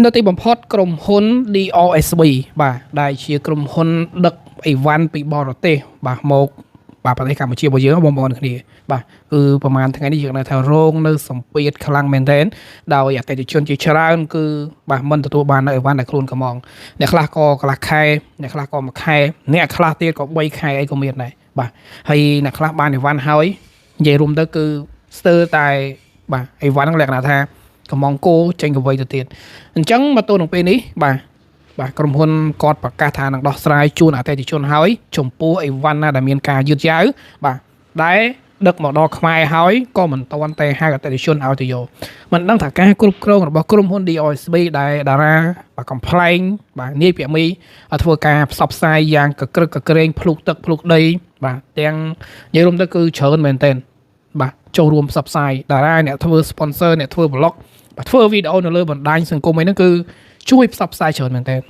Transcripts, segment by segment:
នៅទីបំផុតក្រុមហ៊ុន DOSB បាទដែលជាក្រុមហ៊ុនដឹកអីវ៉ាន់ពីបរទេសបាទមកបាទប្រទេសកម្ពុជារបស់យើងបងប្អូនគ្នាបាទគឺប្រហែលថ្ងៃនេះយើងនៅថារងនៅសម្ពាធខ្លាំងមែនទែនដោយអតិថិជនជាច្រើនគឺបាទមិនទទួលបាននៅអីវ៉ាន់ដែលខ្លួនកំងអ្នកខ្លះក៏កន្លះខែអ្នកខ្លះក៏មួយខែអ្នកខ្លះទៀតក៏3ខែអីក៏មានដែរបាទហើយអ្នកខ្លះបានអីវ៉ាន់ហើយនិយាយរួមទៅគឺស្ទើរតែបាទអីវ៉ាន់ហ្នឹងលក្ខណៈថាកំងគោចេញកវីទៅទៀតអញ្ចឹងមកទល់នឹងពេលនេះបាទក្រុមហ៊ុនគាត់ប្រកាសថានឹងដោះស្រាយជូនអតិថិជនហើយចំពោះអីវ៉ាន់ណាដែលមានការយឺតយ៉ាវបាទដែលដឹកមកដល់ខ្មែរហើយក៏មិនទាន់តែហៅអតិថិជនឲ្យទៅយកមិនដឹងថាការគ្រប់គ្រងរបស់ក្រុមហ៊ុន DOSB ដែលតារាបាទកំ pl ែងបាទនាយពាក់មីធ្វើការផ្សព្វផ្សាយយ៉ាងកក្រឹកកក្រែងភ្លុកទឹកភ្លុកដីបាទទាំងនិយាយរួមទៅគឺច្រើនមែនទែនបាទចូលរួមផ្សព្វផ្សាយតារាអ្នកធ្វើ sponsor អ្នកធ្វើ blog បាទធ្វើវីដេអូនៅលើបណ្ដាញសង្គមអីហ្នឹងគឺជួយផ្សព្វផ្សាយច្រើនមែនទែន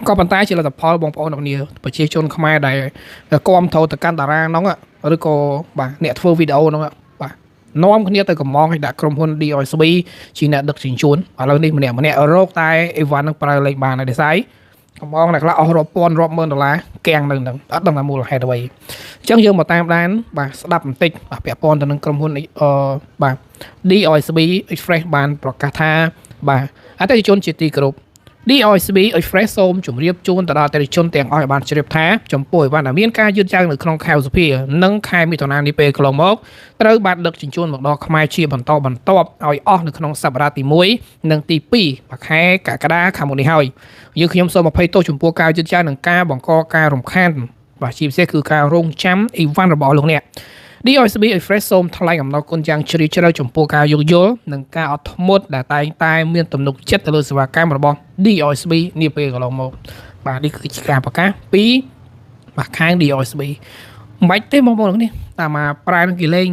ក៏ប៉ុន្តែជាលទ្ធផលបងប្អូនអ្នកនាងប្រជាជនខ្មែរដែលគាំទ្រទៅកាន់តារាហ្នឹងឬក៏បាទអ្នកធ្វើវីដេអូហ្នឹងបាទនាំគ្នាទៅកំងឲ្យដាក់ក្រុមហ៊ុន DOSB ជាអ្នកដឹកជញ្ជូនឥឡូវនេះម្នាក់រកតែអីវ៉ាន់ហ្នឹងប្រើលេខបានហើយដោយសារកំងអ្នកខ្លះអស់រាប់ពាន់រាប់ម៉ឺនដុល្លារកាំងនៅហ្នឹងអត់ដឹងថាមូលហេតុអ្វីអញ្ចឹងយើងមកតាមដានបាទស្ដាប់បន្តិចបាទពាក់ព័ន្ធទៅនឹងក្រុមហ៊ុនបាទ DOSB Express បានប្រកាសថាបាទអតិថិជនជាទីគោរព DOSB Express សូមជម្រាបជូនទៅដល់អតិថិជនទាំងអស់ឲ្យបានជ្រាបថាចំពោះអីវ៉ាន់ដែលមានការយឺតយ៉ាវនៅក្នុងខែឧសភានិងខែមិថុនានេះពេលកន្លងមកត្រូវបានដឹកជញ្ជូនមកដល់ខ្មែរជាបន្តបន្ទាប់ឲ្យអស់នៅក្នុងសប្តាហ៍ទី1និងទី2ខែកក្កដាខាងមុខនេះហើយយើងខ្ញុំសូមអភ័យទោសចំពោះការយឺតយ៉ាវនិងការបង្កការរំខានបាទជាពិសេសគឺការរងចាំអីវ៉ាន់របស់លោកអ្នកDOSB Express សូមថ្លែងអំណរគុណយ៉ាងជ្រាលជ្រៅចំពោះការយោគយល់និងការអត់ធ្មត់ដែលតែងតែមានទំនុកចិត្តទៅលើសេវាកម្មរបស់ DOSB នាពេលកន្លងមកបាទនេះគឺជាការប្រកាសពីបាទខាង DOSB មិនបាច់ទេបងប្អូននេះតាមមកប្រែនឹងគេលេង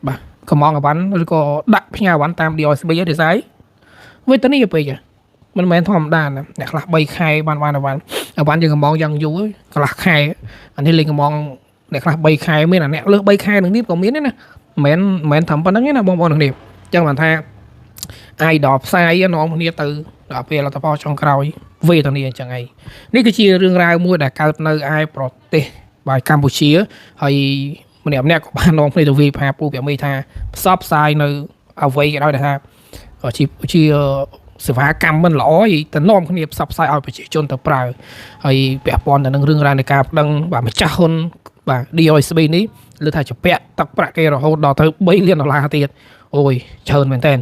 បាទកំងអវ៉ាន់ឬក៏ដាក់ផ្ញើអវ៉ាន់តាម DOSB ទេទេស្អីវេទនីទៅពេកមិនមែនធម្មតាណាអ្នកខ្លះ3ខែបានអវ៉ាន់យើងកំងយ៉ាងយូរកន្លះខែអានេះលេងកំងអ្នកខ្លះ3ខែមានអាអ្នកលើស3ខែនឹងនេះក៏មានដែរណាមិនមែនត្រឹមប៉ុណ្្នឹងទេណាបងប្អូនទាំងនេះអញ្ចឹងបានថាអាយដល់ផ្សាយនាំគ្នាទៅដល់ពេលលទ្ធផលចុងក្រោយវេទនាអញ្ចឹងឯងនេះគឺជារឿងរ៉ាវមួយដែលកើតនៅឯប្រទេសបាទកម្ពុជាហើយម្នាក់ក៏បាននាំគ្នាទៅវាយផាពូពាក់មីថាផ្សព្វផ្សាយនៅអ្វីក៏ដោយថាជាសេវាកម្មមិនល្អហើយទៅនាំគ្នាផ្សព្វផ្សាយឲ្យប្រជាជនទៅប្រើហើយពាក់ព័ន្ធទៅនឹងរឿងរ៉ាវនៃការប្តឹងបាទម្ចាស់ហ៊ុនបាទ DOSB នេះលើថាជាពាក់ទឹកប្រាក់គេរហូតដល់ទៅ3លានដុល្លារទៀតអូយច្រើនមែនតើ